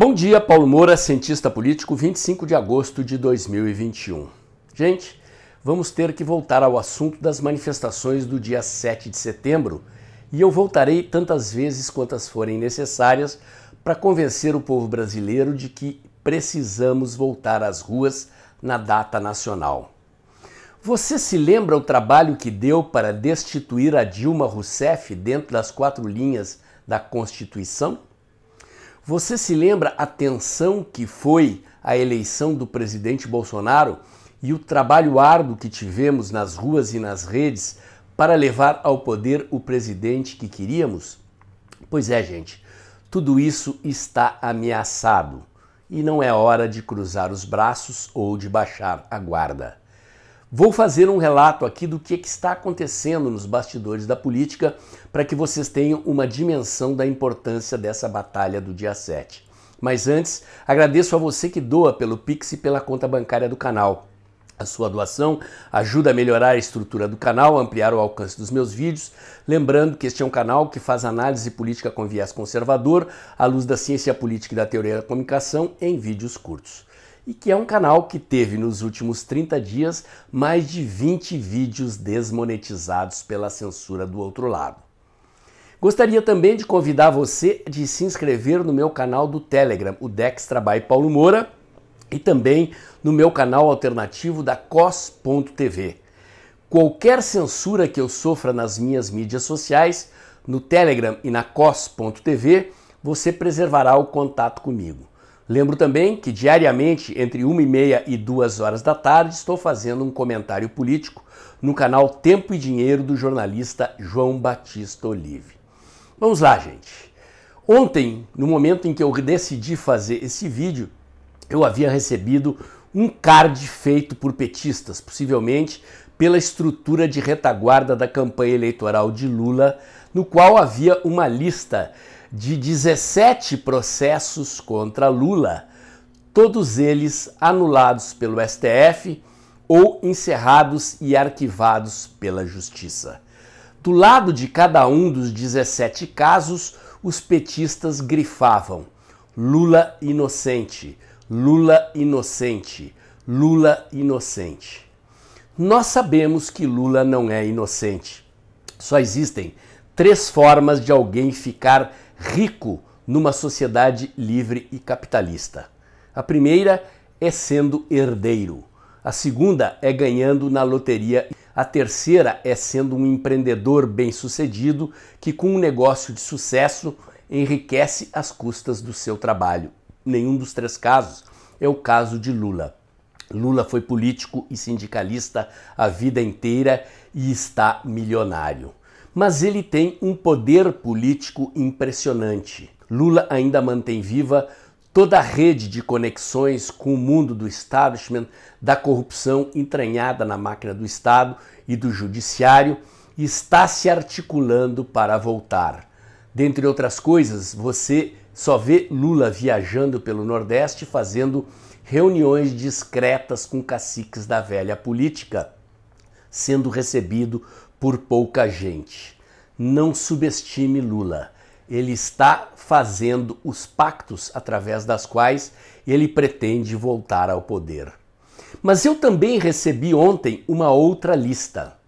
Bom dia, Paulo Moura, cientista político, 25 de agosto de 2021. Gente, vamos ter que voltar ao assunto das manifestações do dia 7 de setembro e eu voltarei tantas vezes quantas forem necessárias para convencer o povo brasileiro de que precisamos voltar às ruas na data nacional. Você se lembra o trabalho que deu para destituir a Dilma Rousseff dentro das 4 linhas da Constituição? Você se lembra a tensão que foi a eleição do presidente Bolsonaro e o trabalho árduo que tivemos nas ruas e nas redes para levar ao poder o presidente que queríamos? Pois é, gente, tudo isso está ameaçado e não é hora de cruzar os braços ou de baixar a guarda. Vou fazer um relato aqui do que está acontecendo nos bastidores da política para que vocês tenham uma dimensão da importância dessa batalha do dia 7. Mas antes, agradeço a você que doa pelo Pix e pela conta bancária do canal. A sua doação ajuda a melhorar a estrutura do canal, ampliar o alcance dos meus vídeos. Lembrando que este é um canal que faz análise política com viés conservador, à luz da ciência política e da teoria da comunicação, em vídeos curtos. E que é um canal que teve nos últimos 30 dias mais de 20 vídeos desmonetizados pela censura do outro lado. Gostaria também de convidar você de se inscrever no meu canal do Telegram, o Dextra by Paulo Moura, e também no meu canal alternativo da Cos.tv. Qualquer censura que eu sofra nas minhas mídias sociais, no Telegram e na Cos.tv, você preservará o contato comigo. Lembro também que diariamente, entre 1h30 e 2 horas da tarde, estou fazendo um comentário político no canal Tempo e Dinheiro do jornalista João Batista Olive. Vamos lá, gente. Ontem, no momento em que eu decidi fazer esse vídeo, eu havia recebido um card feito por petistas, possivelmente pela estrutura de retaguarda da campanha eleitoral de Lula, no qual havia uma lista de 17 processos contra Lula, todos eles anulados pelo STF ou encerrados e arquivados pela Justiça. Do lado de cada um dos 17 casos, os petistas grifavam: Lula inocente, Lula inocente, Lula inocente. Nós sabemos que Lula não é inocente. Só existem 3 formas de alguém ficar rico numa sociedade livre e capitalista. A primeira é sendo herdeiro. A segunda é ganhando na loteria. A terceira é sendo um empreendedor bem-sucedido que, com um negócio de sucesso, enriquece às custas do seu trabalho. Nenhum dos 3 casos é o caso de Lula. Lula foi político e sindicalista a vida inteira e está milionário. Mas ele tem um poder político impressionante. Lula ainda mantém viva toda a rede de conexões com o mundo do establishment, da corrupção entranhada na máquina do Estado e do judiciário e está se articulando para voltar. Dentre outras coisas, você só vê Lula viajando pelo Nordeste fazendo reuniões discretas com caciques da velha política, sendo recebido por pouca gente. Não subestime Lula. Ele está fazendo os pactos através das quais ele pretende voltar ao poder. Mas eu também recebi ontem uma outra lista.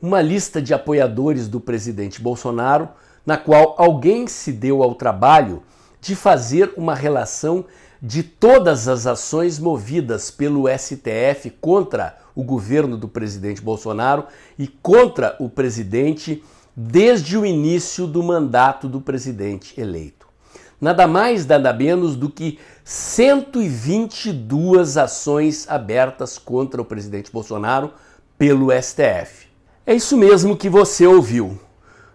Uma lista de apoiadores do presidente Bolsonaro, na qual alguém se deu ao trabalho de fazer uma relação de todas as ações movidas pelo STF contra o governo do presidente Bolsonaro e contra o presidente desde o início do mandato do presidente eleito. Nada mais, nada menos do que 122 ações abertas contra o presidente Bolsonaro pelo STF. É isso mesmo que você ouviu.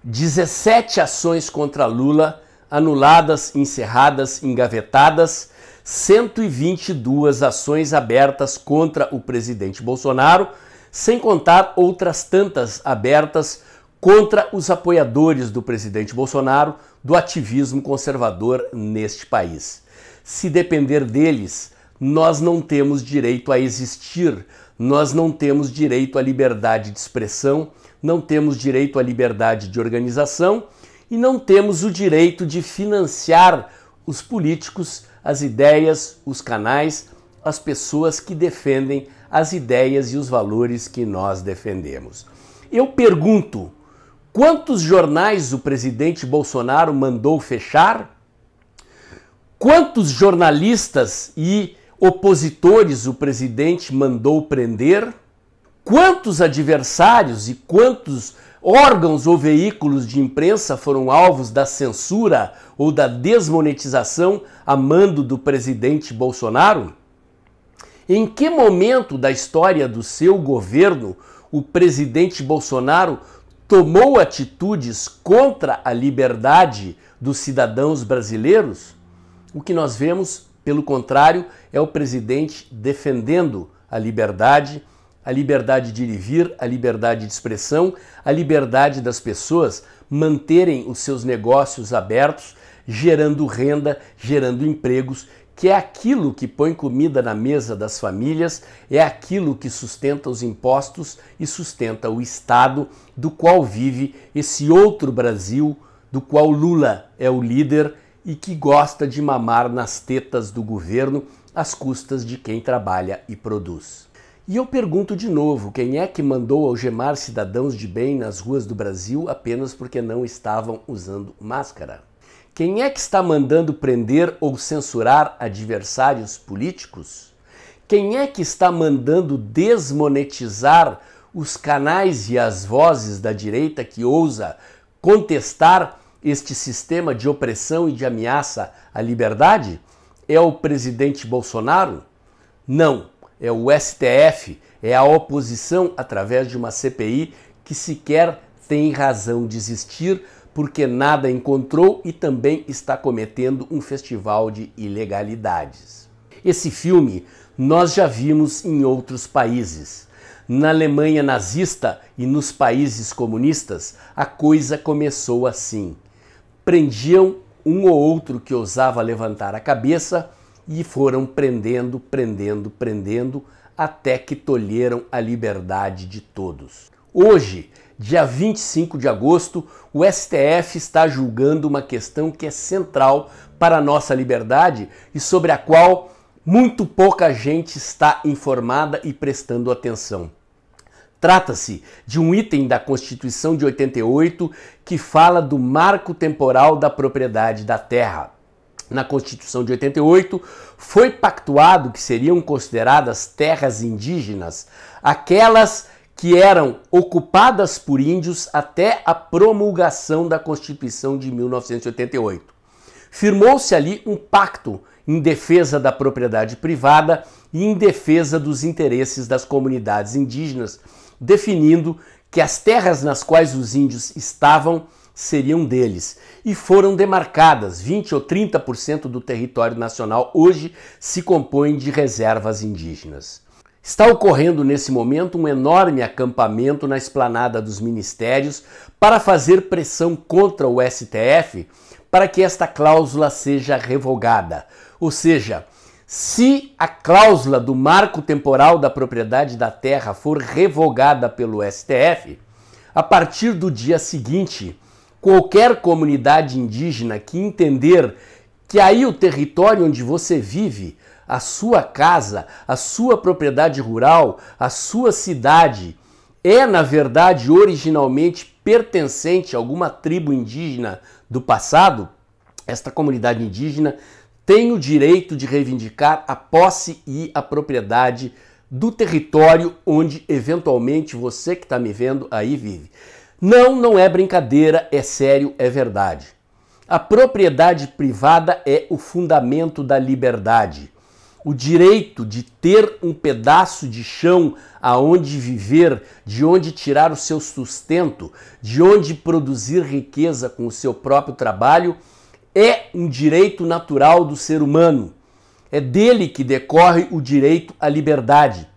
17 ações contra Lula, anuladas, encerradas, engavetadas, 122 ações abertas contra o presidente Bolsonaro, sem contar outras tantas abertas contra os apoiadores do presidente Bolsonaro, do ativismo conservador neste país. Se depender deles, nós não temos direito a existir, nós não temos direito à liberdade de expressão, não temos direito à liberdade de organização e não temos o direito de financiar os políticos as ideias, os canais, as pessoas que defendem as ideias e os valores que nós defendemos. Eu pergunto, quantos jornais o presidente Bolsonaro mandou fechar? Quantos jornalistas e opositores o presidente mandou prender? Quantos adversários e quantos órgãos ou veículos de imprensa foram alvos da censura ou da desmonetização a mando do presidente Bolsonaro? Em que momento da história do seu governo o presidente Bolsonaro tomou atitudes contra a liberdade dos cidadãos brasileiros? O que nós vemos, pelo contrário, é o presidente defendendo a liberdade de ir e vir, a liberdade de expressão, a liberdade das pessoas manterem os seus negócios abertos, gerando renda, gerando empregos, que é aquilo que põe comida na mesa das famílias, é aquilo que sustenta os impostos e sustenta o Estado, do qual vive esse outro Brasil, do qual Lula é o líder e que gosta de mamar nas tetas do governo às custas de quem trabalha e produz. E eu pergunto de novo, quem é que mandou algemar cidadãos de bem nas ruas do Brasil apenas porque não estavam usando máscara? Quem é que está mandando prender ou censurar adversários políticos? Quem é que está mandando desmonetizar os canais e as vozes da direita que ousa contestar este sistema de opressão e de ameaça à liberdade? É o presidente Bolsonaro? Não, é o STF, é a oposição através de uma CPI que sequer tem razão de existir, porque nada encontrou e também está cometendo um festival de ilegalidades. Esse filme nós já vimos em outros países. Na Alemanha nazista e nos países comunistas, a coisa começou assim. Prendiam um ou outro que ousava levantar a cabeça e foram prendendo, até que tolheram a liberdade de todos. Hoje, dia 25 de agosto, o STF está julgando uma questão que é central para a nossa liberdade e sobre a qual muito pouca gente está informada e prestando atenção. Trata-se de um item da Constituição de 88 que fala do marco temporal da propriedade da terra. Na Constituição de 88 foi pactuado que seriam consideradas terras indígenas aquelas que eram ocupadas por índios até a promulgação da Constituição de 1988. Firmou-se ali um pacto em defesa da propriedade privada e em defesa dos interesses das comunidades indígenas, definindo que as terras nas quais os índios estavam seriam deles. E foram demarcadas 20 ou 30% do território nacional hoje se compõe de reservas indígenas. Está ocorrendo nesse momento um enorme acampamento na esplanada dos ministérios para fazer pressão contra o STF para que esta cláusula seja revogada. Ou seja, se a cláusula do marco temporal da propriedade da terra for revogada pelo STF, a partir do dia seguinte, qualquer comunidade indígena que entender que aí o território onde você vive, a sua casa, a sua propriedade rural, a sua cidade, é na verdade originalmente pertencente a alguma tribo indígena do passado, esta comunidade indígena tem o direito de reivindicar a posse e a propriedade do território onde eventualmente você que está me vendo aí vive. Não é brincadeira, é sério, é verdade. A propriedade privada é o fundamento da liberdade. O direito de ter um pedaço de chão aonde viver, de onde tirar o seu sustento, de onde produzir riqueza com o seu próprio trabalho, é um direito natural do ser humano. É dele que decorre o direito à liberdade.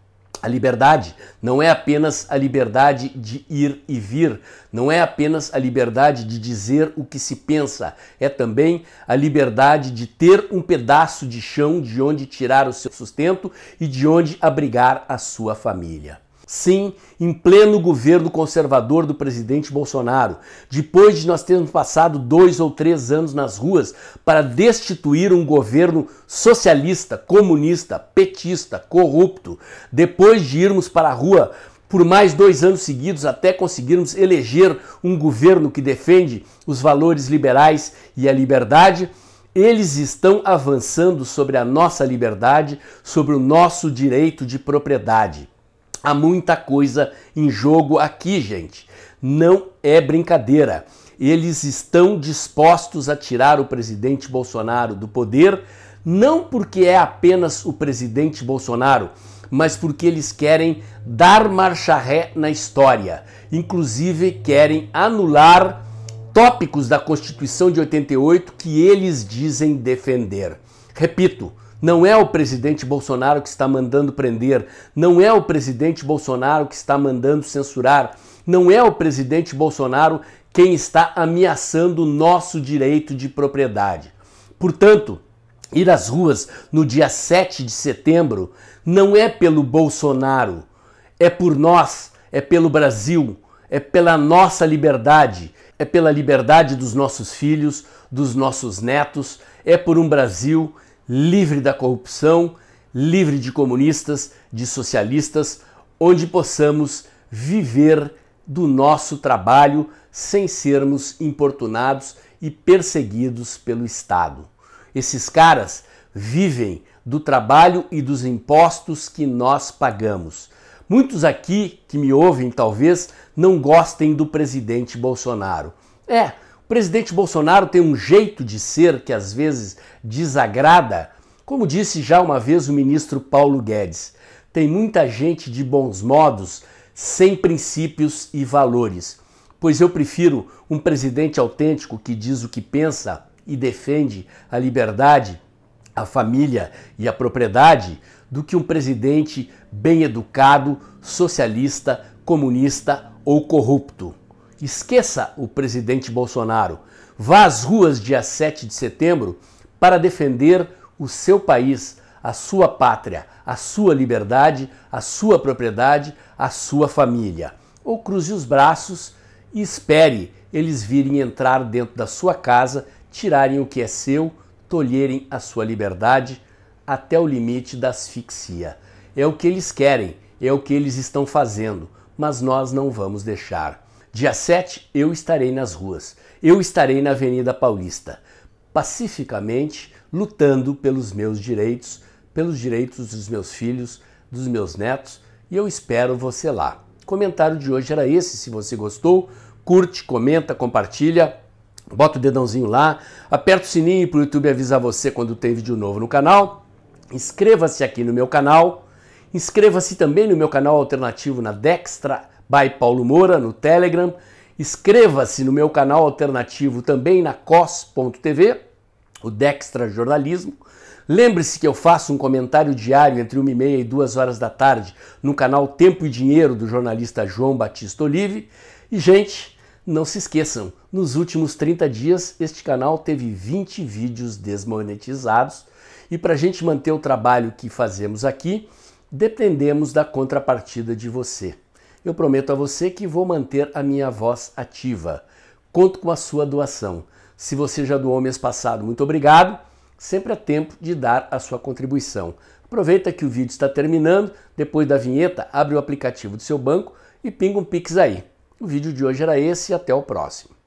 A liberdade não é apenas a liberdade de ir e vir, não é apenas a liberdade de dizer o que se pensa, é também a liberdade de ter um pedaço de chão de onde tirar o seu sustento e de onde abrigar a sua família. Sim, em pleno governo conservador do presidente Bolsonaro, depois de nós termos passado 2 ou 3 anos nas ruas para destituir um governo socialista, comunista, petista, corrupto, depois de irmos para a rua por mais 2 anos seguidos até conseguirmos eleger um governo que defende os valores liberais e a liberdade, eles estão avançando sobre a nossa liberdade, sobre o nosso direito de propriedade. Há muita coisa em jogo aqui, gente. Não é brincadeira. Eles estão dispostos a tirar o presidente Bolsonaro do poder, não porque é apenas o presidente Bolsonaro, mas porque eles querem dar marcha ré na história. Inclusive, querem anular tópicos da Constituição de 88 que eles dizem defender. Repito, não é o presidente Bolsonaro que está mandando prender, não é o presidente Bolsonaro que está mandando censurar, não é o presidente Bolsonaro quem está ameaçando o nosso direito de propriedade. Portanto, ir às ruas no dia 7 de setembro não é pelo Bolsonaro, é por nós, é pelo Brasil, é pela nossa liberdade, é pela liberdade dos nossos filhos, dos nossos netos, é por um Brasil livre da corrupção, livre de comunistas, de socialistas, onde possamos viver do nosso trabalho sem sermos importunados e perseguidos pelo Estado. Esses caras vivem do trabalho e dos impostos que nós pagamos. Muitos aqui que me ouvem talvez não gostem do presidente Bolsonaro. O presidente Bolsonaro tem um jeito de ser que às vezes desagrada, como disse já uma vez o ministro Paulo Guedes. Tem muita gente de bons modos, sem princípios e valores. Pois eu prefiro um presidente autêntico que diz o que pensa e defende a liberdade, a família e a propriedade, do que um presidente bem educado, socialista, comunista ou corrupto. Esqueça o presidente Bolsonaro. Vá às ruas dia 7 de setembro para defender o seu país, a sua pátria, a sua liberdade, a sua propriedade, a sua família. Ou cruze os braços e espere eles virem entrar dentro da sua casa, tirarem o que é seu, tolherem a sua liberdade até o limite da asfixia. É o que eles querem, é o que eles estão fazendo, mas nós não vamos deixar. Dia 7 eu estarei nas ruas, eu estarei na Avenida Paulista, pacificamente lutando pelos meus direitos, pelos direitos dos meus filhos, dos meus netos, e eu espero você lá. O comentário de hoje era esse. Se você gostou, curte, comenta, compartilha, bota o dedãozinho lá, aperta o sininho para o YouTube avisar você quando tem vídeo novo no canal, inscreva-se aqui no meu canal, inscreva-se também no meu canal alternativo na Dextra by Paulo Moura, no Telegram, inscreva-se no meu canal alternativo também na cos.tv, o Dextra Jornalismo. Lembre-se que eu faço um comentário diário entre 1h30 e 2 horas da tarde no canal Tempo e Dinheiro do jornalista João Batista Olive. E, gente, não se esqueçam, nos últimos 30 dias este canal teve 20 vídeos desmonetizados e para a gente manter o trabalho que fazemos aqui, dependemos da contrapartida de você. Eu prometo a você que vou manter a minha voz ativa. Conto com a sua doação. Se você já doou mês passado, muito obrigado. Sempre é tempo de dar a sua contribuição. Aproveita que o vídeo está terminando, depois da vinheta, abre o aplicativo do seu banco e pinga um Pix aí. O vídeo de hoje era esse e até o próximo.